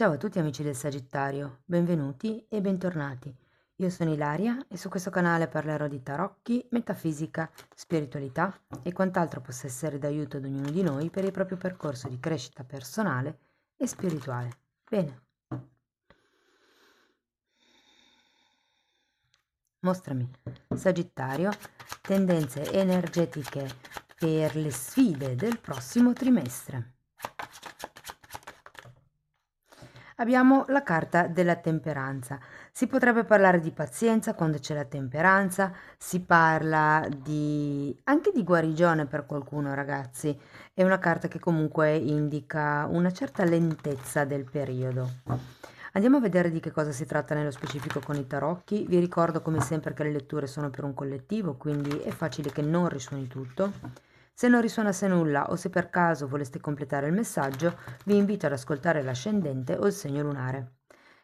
Ciao a tutti amici del Sagittario, benvenuti e bentornati. Io sono Ilaria e su questo canale parlerò di tarocchi, metafisica, spiritualità e quant'altro possa essere d'aiuto ad ognuno di noi per il proprio percorso di crescita personale e spirituale. Bene, mostrami, Sagittario, tendenze energetiche per le sfide del prossimo trimestre. Abbiamo la carta della temperanza. Si potrebbe parlare di pazienza quando c'è la temperanza, si parla anche di guarigione per qualcuno, ragazzi. È una carta che comunque indica una certa lentezza del periodo. Andiamo a vedere di che cosa si tratta nello specifico con i tarocchi. Vi ricordo come sempre che le letture sono per un collettivo, quindi è facile che non risuoni tutto. Se non risuonasse nulla o se per caso voleste completare il messaggio, vi invito ad ascoltare l'ascendente o il segno lunare.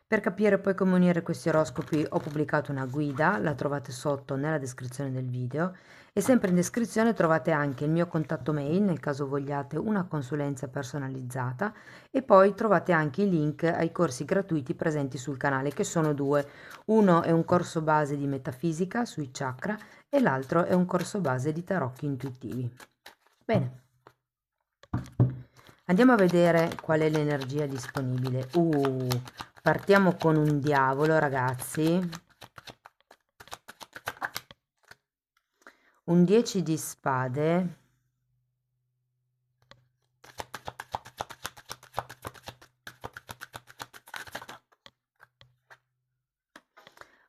Per capire poi come unire questi oroscopi ho pubblicato una guida, la trovate sotto nella descrizione del video e sempre in descrizione trovate anche il mio contatto mail nel caso vogliate una consulenza personalizzata e poi trovate anche i link ai corsi gratuiti presenti sul canale che sono due. Uno è un corso base di metafisica sui chakra e l'altro è un corso base di tarocchi intuitivi. Bene, andiamo a vedere qual è l'energia disponibile. Partiamo con un diavolo, ragazzi. Un 10 di spade.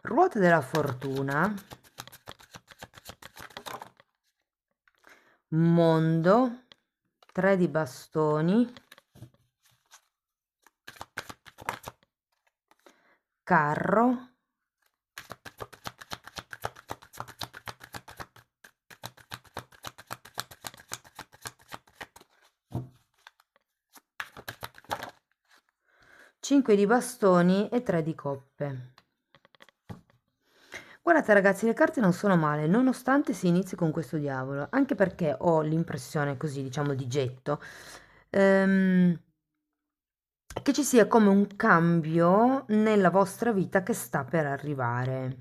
Ruota della fortuna. Mondo. 3 di bastoni. Carro. Cinque di bastoni e 3 di coppe. Guardate ragazzi, le carte non sono male, nonostante si inizi con questo diavolo, anche perché ho l'impressione così, diciamo, di getto, che ci sia come un cambio nella vostra vita che sta per arrivare.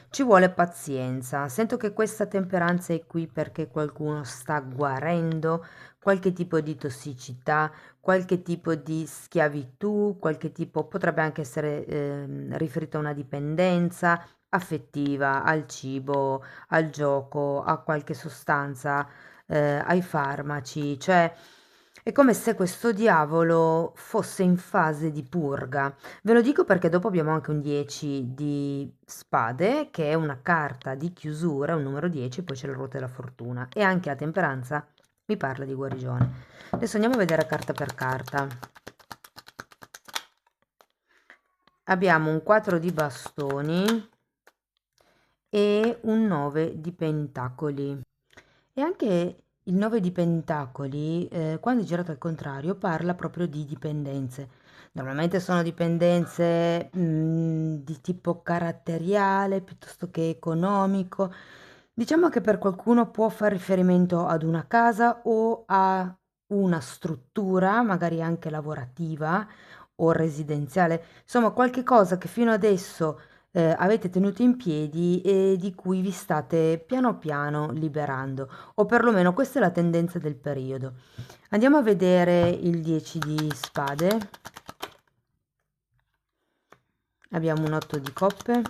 Ci vuole pazienza. Sento che questa temperanza è qui perché qualcuno sta guarendo qualche tipo di tossicità, qualche tipo di schiavitù, qualche tipo potrebbe anche essere riferito a una dipendenza affettiva, al cibo, al gioco, a qualche sostanza, ai farmaci, cioè è come se questo diavolo fosse in fase di purga. Ve lo dico perché dopo abbiamo anche un 10 di spade, che è una carta di chiusura, un numero 10, poi c'è la ruota della fortuna e anche la temperanza mi parla di guarigione. Adesso andiamo a vedere carta per carta. Abbiamo un 4 di bastoni e un 9 di pentacoli. E anche il 9 di pentacoli, quando è girato al contrario, parla proprio di dipendenze. Normalmente sono dipendenze di tipo caratteriale piuttosto che economico. Diciamo che per qualcuno può fare riferimento ad una casa o a una struttura, magari anche lavorativa o residenziale, insomma qualche cosa che fino adesso avete tenuto in piedi e di cui vi state piano piano liberando, o perlomeno questa è la tendenza del periodo. Andiamo a vedere il 10 di spade. Abbiamo un 8 di coppe.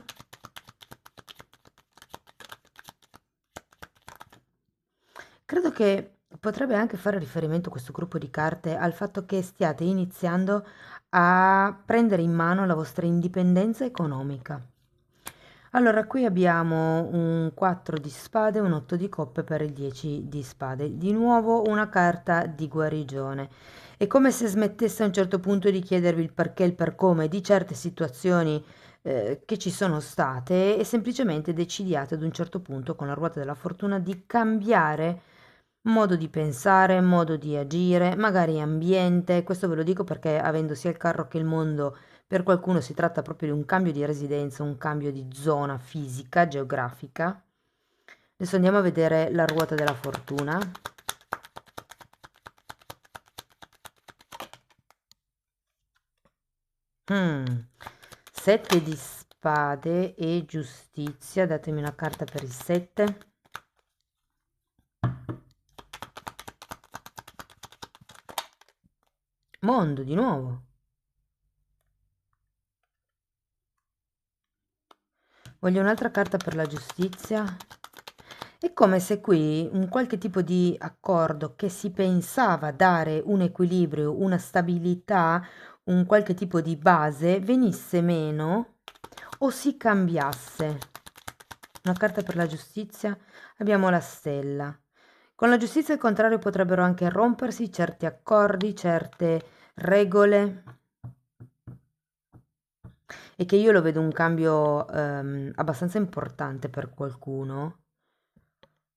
Credo che potrebbe anche fare riferimento questo gruppo di carte al fatto che stiate iniziando a prendere in mano la vostra indipendenza economica. Allora, qui abbiamo un 4 di spade, un 8 di coppe per il 10 di spade. Di nuovo una carta di guarigione. È come se smettesse a un certo punto di chiedervi il perché e il per come di certe situazioni che ci sono state e semplicemente decidiate ad un certo punto con la ruota della fortuna di cambiare modo di pensare, modo di agire, magari ambiente. Questo ve lo dico perché avendo sia il carro che il mondo, per qualcuno si tratta proprio di un cambio di residenza, un cambio di zona fisica, geografica. Adesso andiamo a vedere la ruota della fortuna. Mm. 7 di spade e giustizia. Datemi una carta per il 7. Mondo di nuovo. Voglio un'altra carta per la giustizia. È come se qui un qualche tipo di accordo che si pensava dare un equilibrio, una stabilità, un qualche tipo di base venisse meno o si cambiasse. Una carta per la giustizia, abbiamo la stella. Con la giustizia al contrario potrebbero anche rompersi certi accordi, certe regole e che io lo vedo un cambio abbastanza importante per qualcuno.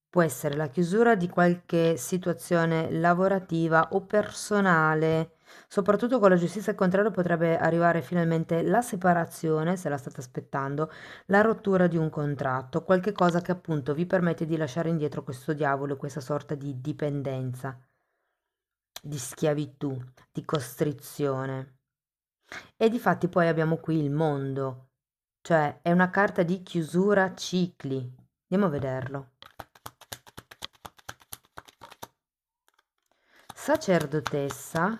Può essere la chiusura di qualche situazione lavorativa o personale. Soprattutto con la giustizia al contrario potrebbe arrivare finalmente la separazione, se la state aspettando, la rottura di un contratto, qualche cosa che appunto vi permette di lasciare indietro questo diavolo, questa sorta di dipendenza, di schiavitù, di costrizione. E difatti poi abbiamo qui il mondo, cioè è una carta di chiusura cicli. Andiamo a vederlo. Sacerdotessa.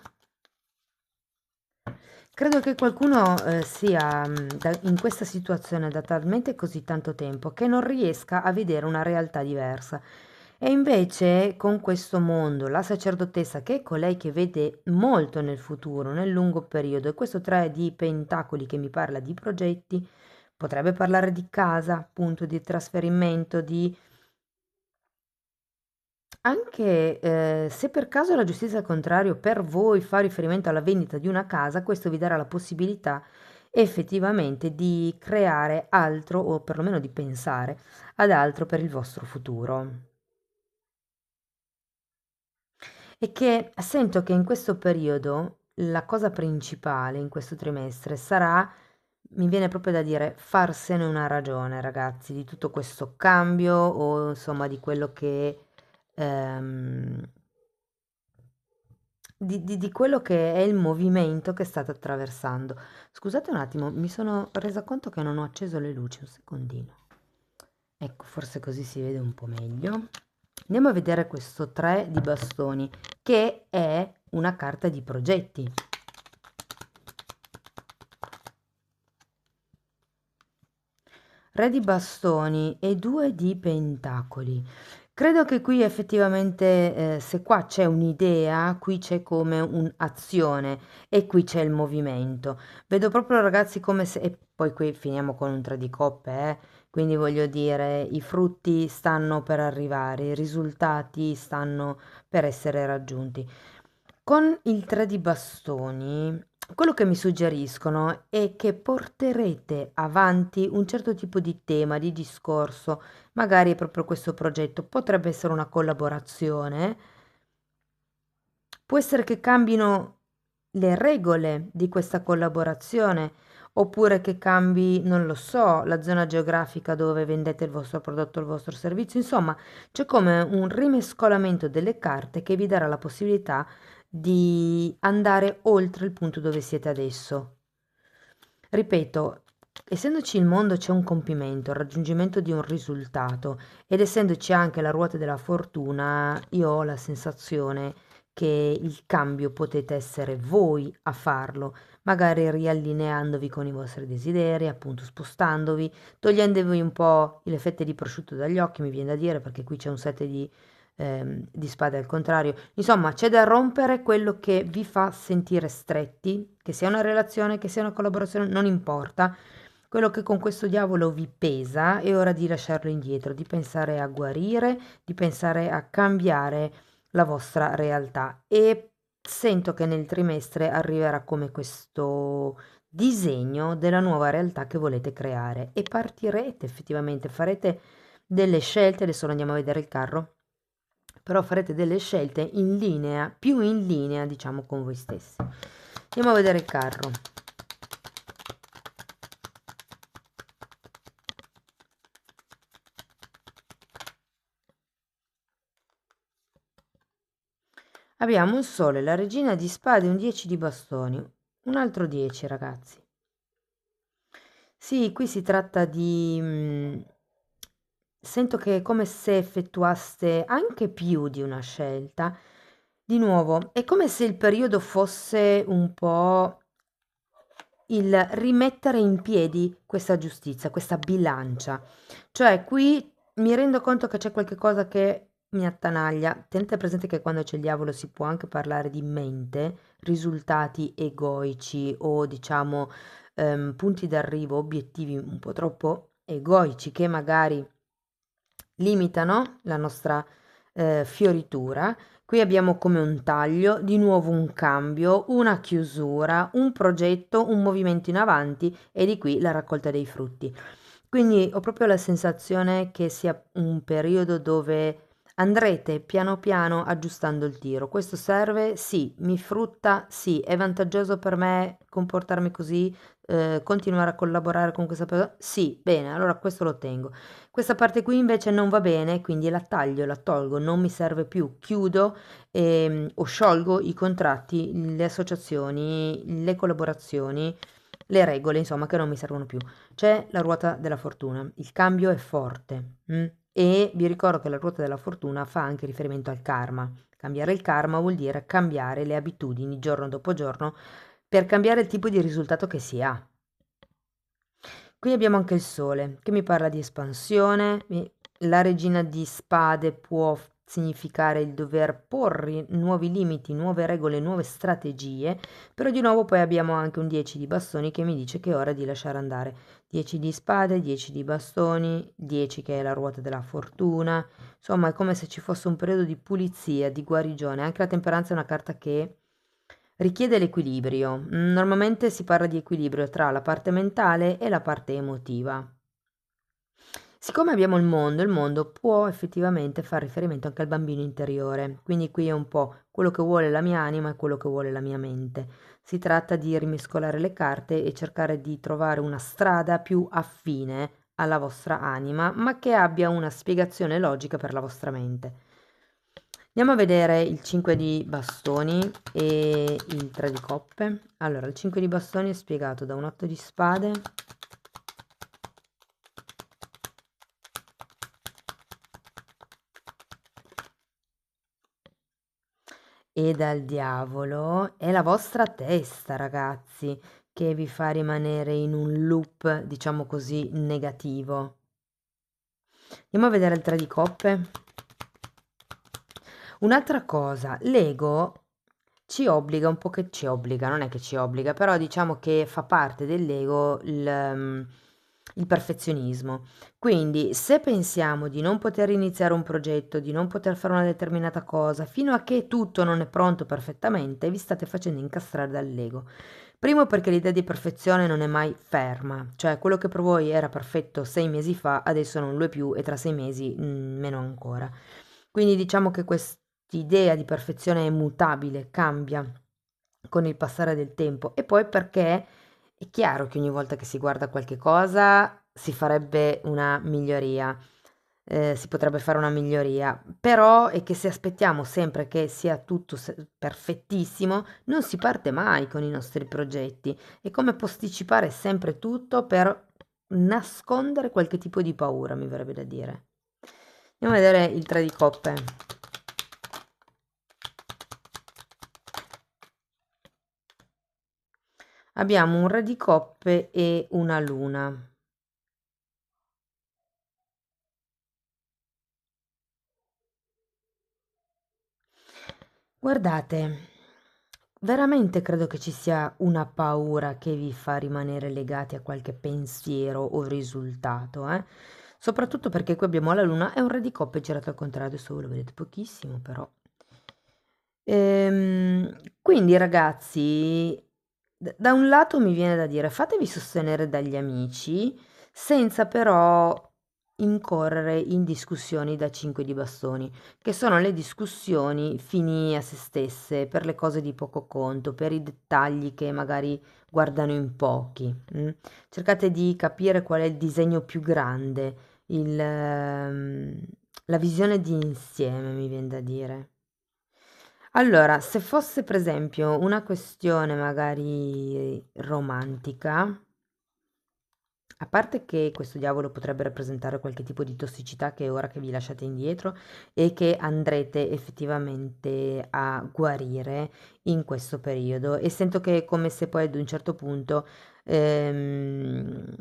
Credo che qualcuno sia in questa situazione da talmente così tanto tempo che non riesca a vedere una realtà diversa. E invece con questo mondo, la sacerdotessa, che è colei che vede molto nel futuro, nel lungo periodo, e questo tre di pentacoli che mi parla di progetti, potrebbe parlare di casa, appunto, di trasferimento, di anche, se per caso la giustizia al contrario per voi fa riferimento alla vendita di una casa, questo vi darà la possibilità effettivamente di creare altro o perlomeno di pensare ad altro per il vostro futuro. E che sento che in questo periodo la cosa principale in questo trimestre sarà, mi viene proprio da dire, farsene una ragione, ragazzi, di tutto questo cambio o insomma di quello che ehm, di quello che è il movimento che state attraversando. Scusate un attimo, mi sono resa conto che non ho acceso le luci, un secondino. Ecco, forse così si vede un po' meglio. Andiamo a vedere questo 3 di bastoni, che è una carta di progetti. Re di bastoni e 2 di pentacoli. Credo che qui effettivamente, se qua c'è un'idea, qui c'è come un'azione e qui c'è il movimento. Vedo proprio ragazzi come se, e poi qui finiamo con un 3 di coppe, quindi voglio dire, i frutti stanno per arrivare, i risultati stanno per essere raggiunti. Con il 3 di bastoni, quello che mi suggeriscono è che porterete avanti un certo tipo di tema, di discorso, magari è proprio questo progetto, potrebbe essere una collaborazione, può essere che cambino le regole di questa collaborazione, oppure che cambi, non lo so, la zona geografica dove vendete il vostro prodotto o il vostro servizio. Insomma, c'è come un rimescolamento delle carte che vi darà la possibilità di andare oltre il punto dove siete adesso. Ripeto, essendoci il mondo c'è un compimento, il raggiungimento di un risultato ed essendoci anche la ruota della fortuna, io ho la sensazione che il cambio potete essere voi a farlo, magari riallineandovi con i vostri desideri, appunto spostandovi, togliendovi un po' le fette di prosciutto dagli occhi, mi viene da dire, perché qui c'è un set di spade al contrario. Insomma, c'è da rompere quello che vi fa sentire stretti, che sia una relazione, che sia una collaborazione, non importa. Quello che con questo diavolo vi pesa è ora di lasciarlo indietro, di pensare a guarire, di pensare a cambiare la vostra realtà. E sento che nel trimestre arriverà come questo disegno della nuova realtà che volete creare e partirete effettivamente, farete delle scelte, adesso lo andiamo a vedere il carro, però farete delle scelte in linea, più in linea, diciamo, con voi stessi. Andiamo a vedere il carro. Abbiamo un sole, la regina di spade, un 10 di bastoni, un altro 10 ragazzi. Sì, qui si tratta di... sento che è come se effettuaste anche più di una scelta. Di nuovo, è come se il periodo fosse un po' il rimettere in piedi questa giustizia, questa bilancia. Cioè, qui mi rendo conto che c'è qualche cosa che mi attanaglia. Tenete presente che quando c'è il diavolo si può anche parlare di mente, risultati egoici o diciamo punti d'arrivo, obiettivi un po' troppo egoici che magari limitano la nostra fioritura. Qui abbiamo come un taglio, di nuovo un cambio, una chiusura, un progetto, un movimento in avanti e di qui la raccolta dei frutti. Quindi ho proprio la sensazione che sia un periodo dove andrete piano piano aggiustando il tiro. Questo serve? Sì. Mi frutta? Sì. È vantaggioso per me comportarmi così? Continuare a collaborare con questa persona? Sì. Bene, allora questo lo tengo. Questa parte qui invece non va bene, quindi la taglio, la tolgo, non mi serve più, chiudo o sciolgo i contratti, le associazioni, le collaborazioni, le regole, insomma, che non mi servono più. C'è la ruota della fortuna, il cambio è forte. E vi ricordo che la ruota della fortuna fa anche riferimento al karma. Cambiare il karma vuol dire cambiare le abitudini giorno dopo giorno per cambiare il tipo di risultato che si ha. Qui abbiamo anche il sole che mi parla di espansione. La regina di spade può significare il dover porre nuovi limiti, nuove regole, nuove strategie, però di nuovo poi abbiamo anche un 10 di bastoni che mi dice che è ora di lasciare andare. 10 di spade, 10 di bastoni, 10 che è la ruota della fortuna. Insomma, è come se ci fosse un periodo di pulizia, di guarigione. Anche la temperanza è una carta che richiede l'equilibrio. Normalmente si parla di equilibrio tra la parte mentale e la parte emotiva. Siccome abbiamo il mondo può effettivamente far riferimento anche al bambino interiore, quindi qui è un po' quello che vuole la mia anima e quello che vuole la mia mente. Si tratta di rimescolare le carte e cercare di trovare una strada più affine alla vostra anima, ma che abbia una spiegazione logica per la vostra mente. Andiamo a vedere il 5 di bastoni e il 3 di coppe. Allora, il 5 di bastoni è spiegato da un 8 di spade e dal diavolo. È la vostra testa, ragazzi, che vi fa rimanere in un loop, diciamo così, negativo. Andiamo a vedere il 3 di coppe. Un'altra cosa, l'ego ci obbliga un po' che ci obbliga, non è che ci obbliga, però diciamo che fa parte dell'ego il perfezionismo. Quindi se pensiamo di non poter iniziare un progetto, di non poter fare una determinata cosa, fino a che tutto non è pronto perfettamente, vi state facendo incastrare dall'ego. Primo perché l'idea di perfezione non è mai ferma, cioè quello che per voi era perfetto 6 mesi fa, adesso non lo è più e tra 6 mesi meno ancora. Quindi diciamo che quest'idea di perfezione è mutabile, cambia con il passare del tempo e poi perché è chiaro che ogni volta che si guarda qualche cosa si farebbe una miglioria, si potrebbe fare una miglioria, però è che se aspettiamo sempre che sia tutto perfettissimo, non si parte mai con i nostri progetti. È come posticipare sempre tutto per nascondere qualche tipo di paura, mi verrebbe da dire. Andiamo a vedere il 3 di coppe. Abbiamo un re di coppe e una luna. Guardate, veramente credo che ci sia una paura che vi fa rimanere legati a qualche pensiero o risultato, eh? Soprattutto perché qui abbiamo la luna e un re di coppe girato al contrario, adesso voi lo vedete pochissimo, però. Quindi ragazzi, da un lato mi viene da dire fatevi sostenere dagli amici senza però incorrere in discussioni da 5 di bastoni, che sono le discussioni fini a se stesse, per le cose di poco conto, per i dettagli che magari guardano in pochi. Cercate di capire qual è il disegno più grande, la visione di insieme, mi viene da dire. Allora, se fosse per esempio una questione magari romantica, A parte che questo diavolo potrebbe rappresentare qualche tipo di tossicità che è ora che vi lasciate indietro e che andrete effettivamente a guarire in questo periodo, e sento che è come se poi ad un certo punto ehm,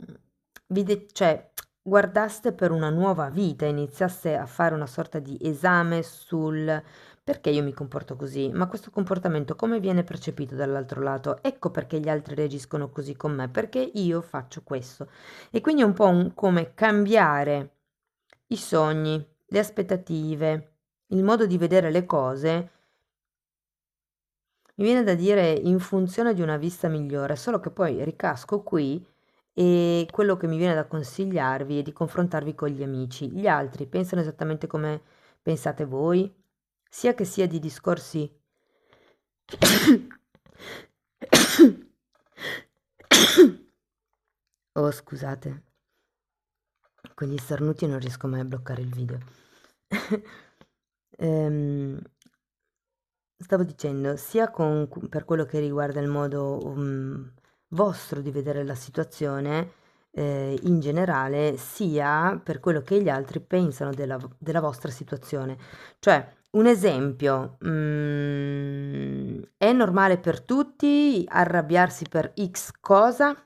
cioè, guardaste per una nuova vita, iniziaste a fare una sorta di esame sul perché io mi comporto così, ma questo comportamento come viene percepito dall'altro lato? Ecco perché gli altri reagiscono così con me, perché io faccio questo. E quindi è un po' come cambiare i sogni, le aspettative, il modo di vedere le cose, mi viene da dire in funzione di una vista migliore, solo che poi ricasco qui e quello che mi viene da consigliarvi è di confrontarvi con gli amici. Gli altri pensano esattamente come pensate voi, sia che sia di discorsi oh, scusate, con gli starnuti non riesco mai a bloccare il video. Ehm, Stavo dicendo, sia per quello che riguarda il modo vostro di vedere la situazione in generale, sia per quello che gli altri pensano della vostra situazione. Cioè, un esempio, è normale per tutti arrabbiarsi per X cosa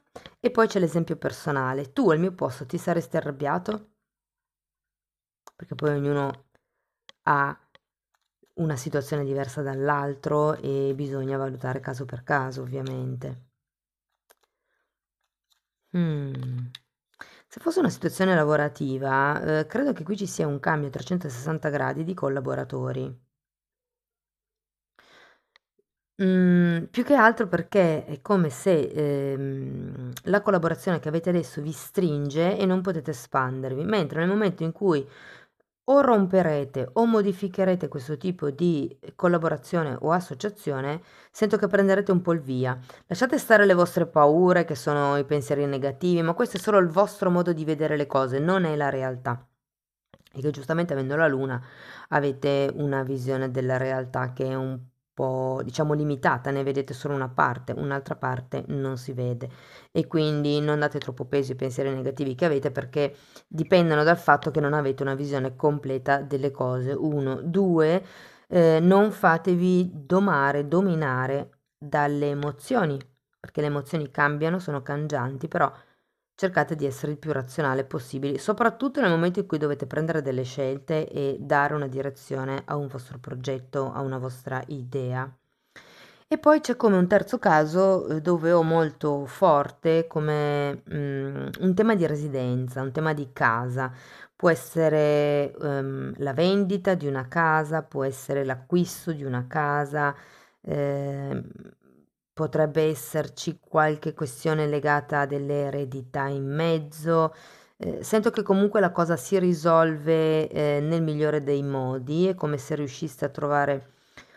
e poi c'è l'esempio personale. Tu al mio posto ti saresti arrabbiato? Perché poi ognuno ha una situazione diversa dall'altro e bisogna valutare caso per caso, ovviamente. Mm. Se fosse una situazione lavorativa, credo che qui ci sia un cambio a 360 gradi di collaboratori. Più che altro perché è come se la collaborazione che avete adesso vi stringe e non potete espandervi, mentre nel momento in cui o romperete o modificherete questo tipo di collaborazione o associazione, sento che prenderete un po' il via. Lasciate stare le vostre paure, che sono i pensieri negativi, ma questo è solo il vostro modo di vedere le cose, non è la realtà. E che giustamente avendo la luna avete una visione della realtà che è un po', diciamo, limitata, ne vedete solo una parte, un'altra parte non si vede. E quindi non date troppo peso ai pensieri negativi che avete, perché dipendono dal fatto che non avete una visione completa delle cose. Uno, due, non fatevi dominare dalle emozioni, perché le emozioni cambiano, sono cangianti, però cercate di essere il più razionale possibile, soprattutto nel momento in cui dovete prendere delle scelte e dare una direzione a un vostro progetto, a una vostra idea. E poi c'è come un terzo caso dove ho molto forte come un tema di residenza, un tema di casa. Può essere la vendita di una casa, può essere l'acquisto di una casa, ehm, potrebbe esserci qualche questione legata a delle eredità in mezzo. Sento che comunque la cosa si risolve nel migliore dei modi, è come se riusciste a trovare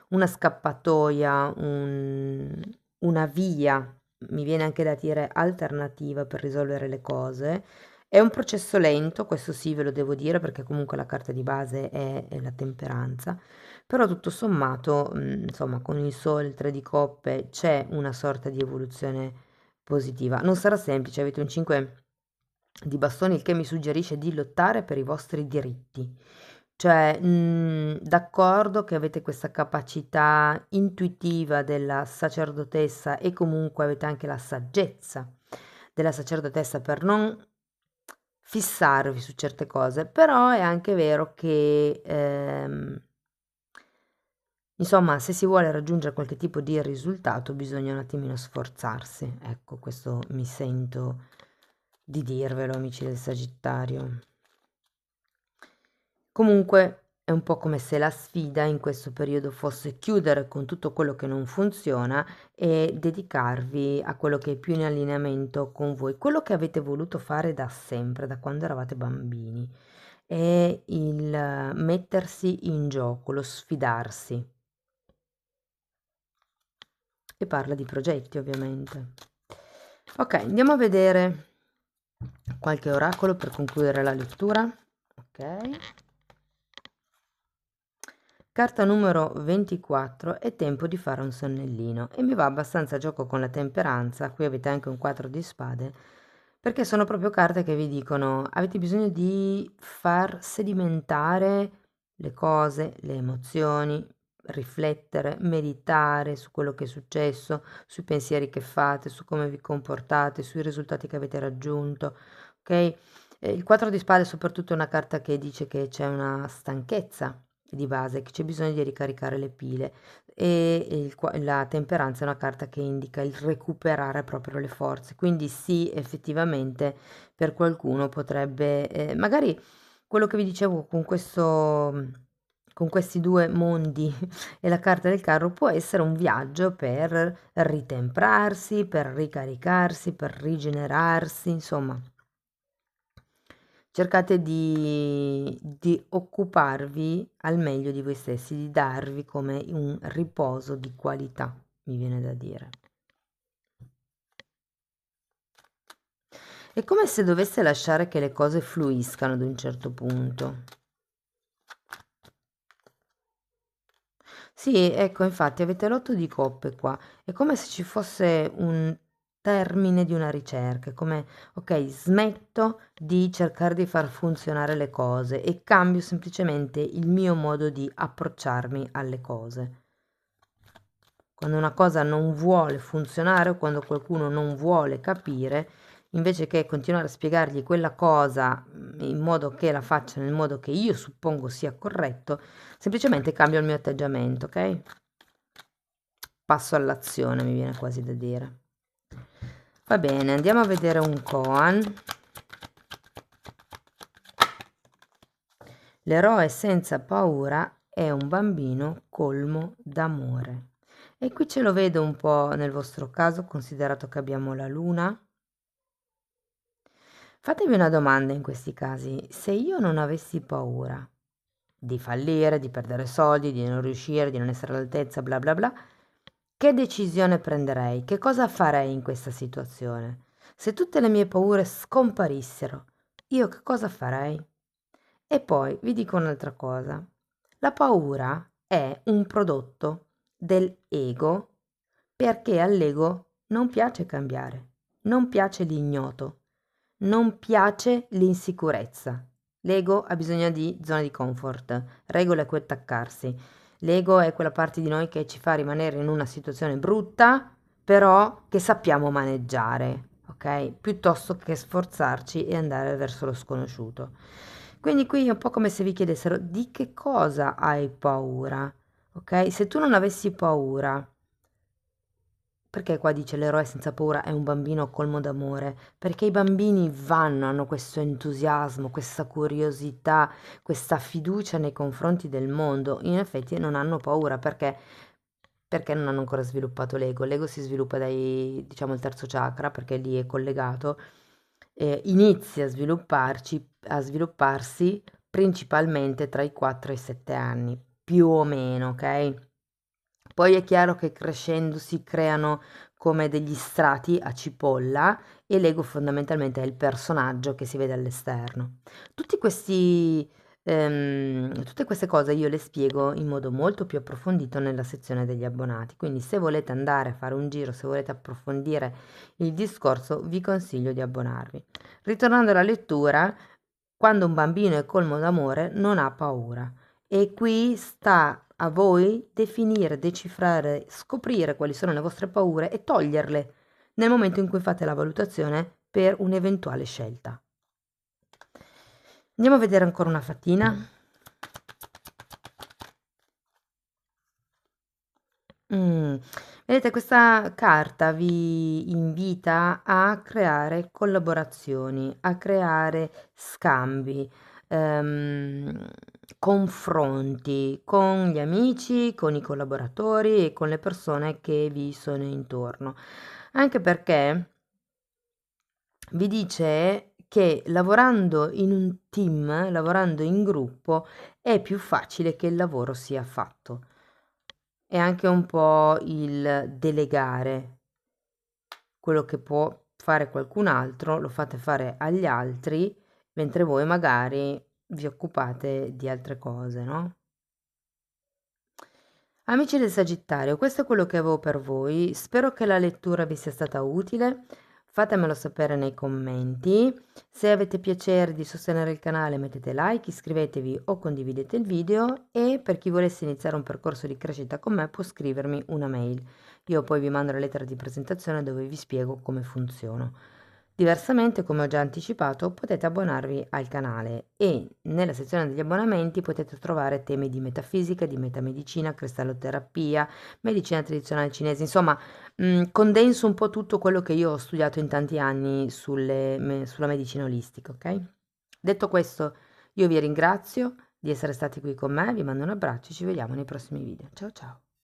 una scappatoia, una via, mi viene anche da dire alternativa per risolvere le cose. È un processo lento, questo sì ve lo devo dire, perché comunque la carta di base è la temperanza, però tutto sommato, insomma, con il sole, il 3 di coppe, c'è una sorta di evoluzione positiva. Non sarà semplice, avete un 5 di bastoni, il che mi suggerisce di lottare per i vostri diritti. Cioè, d'accordo che avete questa capacità intuitiva della sacerdotessa e comunque avete anche la saggezza della sacerdotessa per non fissarvi su certe cose, però è anche vero che, insomma, se si vuole raggiungere qualche tipo di risultato bisogna un attimino sforzarsi. Ecco, questo mi sento di dirvelo, amici del Sagittario. Comunque è un po' come se la sfida in questo periodo fosse chiudere con tutto quello che non funziona e dedicarvi a quello che è più in allineamento con voi, quello che avete voluto fare da sempre, da quando eravate bambini, è il mettersi in gioco, lo sfidarsi. E parla di progetti, ovviamente. Ok, andiamo a vedere qualche oracolo per concludere la lettura. Ok. Carta numero 24, è tempo di fare un sonnellino e mi va abbastanza a gioco con la temperanza, qui avete anche un 4 di spade, perché sono proprio carte che vi dicono avete bisogno di far sedimentare le cose, le emozioni, riflettere, meditare su quello che è successo, sui pensieri che fate, su come vi comportate, sui risultati che avete raggiunto, ok? Il 4 di spade soprattutto è una carta che dice che c'è una stanchezza di base, che c'è bisogno di ricaricare le pile e la temperanza è una carta che indica il recuperare proprio le forze. Quindi sì, effettivamente per qualcuno potrebbe, magari quello che vi dicevo con questo, con questi due mondi e la carta del carro può essere un viaggio per ritemprarsi, per ricaricarsi, per rigenerarsi, insomma. Cercate di occuparvi al meglio di voi stessi, di darvi come un riposo di qualità, mi viene da dire. È come se dovesse lasciare che le cose fluiscano ad un certo punto. Sì, ecco, infatti avete l'otto di coppe qua. È come se ci fosse un termine di una ricerca, è come, ok, smetto di cercare di far funzionare le cose e cambio semplicemente il mio modo di approcciarmi alle cose. Quando una cosa non vuole funzionare o quando qualcuno non vuole capire, invece che continuare a spiegargli quella cosa in modo che la faccia nel modo che io suppongo sia corretto, semplicemente cambio il mio atteggiamento, ok? Passo all'azione, mi viene quasi da dire. Va bene, andiamo a vedere un koan. L'eroe senza paura è un bambino colmo d'amore. E qui ce lo vedo un po' nel vostro caso, considerato che abbiamo la luna. Fatevi una domanda in questi casi: se io non avessi paura di fallire, di perdere soldi, di non riuscire, di non essere all'altezza, bla bla bla, che decisione prenderei? Che cosa farei in questa situazione? Se tutte le mie paure scomparissero, io che cosa farei? E poi vi dico un'altra cosa. La paura è un prodotto dell'ego perché all'ego non piace cambiare, non piace l'ignoto, non piace l'insicurezza. L'ego ha bisogno di zone di comfort, regole a cui attaccarsi. L'ego è quella parte di noi che ci fa rimanere in una situazione brutta, però che sappiamo maneggiare, ok? Piuttosto che sforzarci e andare verso lo sconosciuto. Quindi qui è un po' come se vi chiedessero di che cosa hai paura, ok? Se tu non avessi paura, perché qua dice l'eroe senza paura è un bambino colmo d'amore? Perché i bambini vanno, hanno questo entusiasmo, questa curiosità, questa fiducia nei confronti del mondo. In effetti non hanno paura perché non hanno ancora sviluppato l'ego. L'ego si sviluppa dai, diciamo, il terzo chakra, perché lì è collegato, inizia a svilupparsi principalmente tra i 4 e i 7 anni, più o meno, ok? Poi è chiaro che crescendo si creano come degli strati a cipolla e l'ego fondamentalmente è il personaggio che si vede all'esterno. Tutti questi, tutte queste cose io le spiego in modo molto più approfondito nella sezione degli abbonati, quindi se volete andare a fare un giro, se volete approfondire il discorso, vi consiglio di abbonarvi. Ritornando alla lettura, quando un bambino è colmo d'amore non ha paura. E qui sta a voi definire, decifrare, scoprire quali sono le vostre paure e toglierle nel momento in cui fate la valutazione per un'eventuale scelta. Andiamo a vedere ancora una fatina. Mm. Vedete, questa carta vi invita a creare collaborazioni, a creare scambi, ehm, confronti con gli amici, con i collaboratori e con le persone che vi sono intorno. Anche perché vi dice che lavorando in un team, lavorando in gruppo, è più facile che il lavoro sia fatto. È anche un po' il delegare quello che può fare qualcun altro, lo fate fare agli altri, mentre voi magari vi occupate di altre cose, no? Amici del Sagittario, questo è quello che avevo per voi. Spero che la lettura vi sia stata utile. Fatemelo sapere nei commenti. Se avete piacere di sostenere il canale mettete like, iscrivetevi o condividete il video, e per chi volesse iniziare un percorso di crescita con me può scrivermi una mail. Io poi vi mando la lettera di presentazione dove vi spiego come funziono. Diversamente, come ho già anticipato, potete abbonarvi al canale e nella sezione degli abbonamenti potete trovare temi di metafisica, di metamedicina, cristalloterapia, medicina tradizionale cinese, insomma, condenso un po' tutto quello che io ho studiato in tanti anni sulla medicina olistica, ok? Detto questo, io vi ringrazio di essere stati qui con me, vi mando un abbraccio e ci vediamo nei prossimi video. Ciao ciao!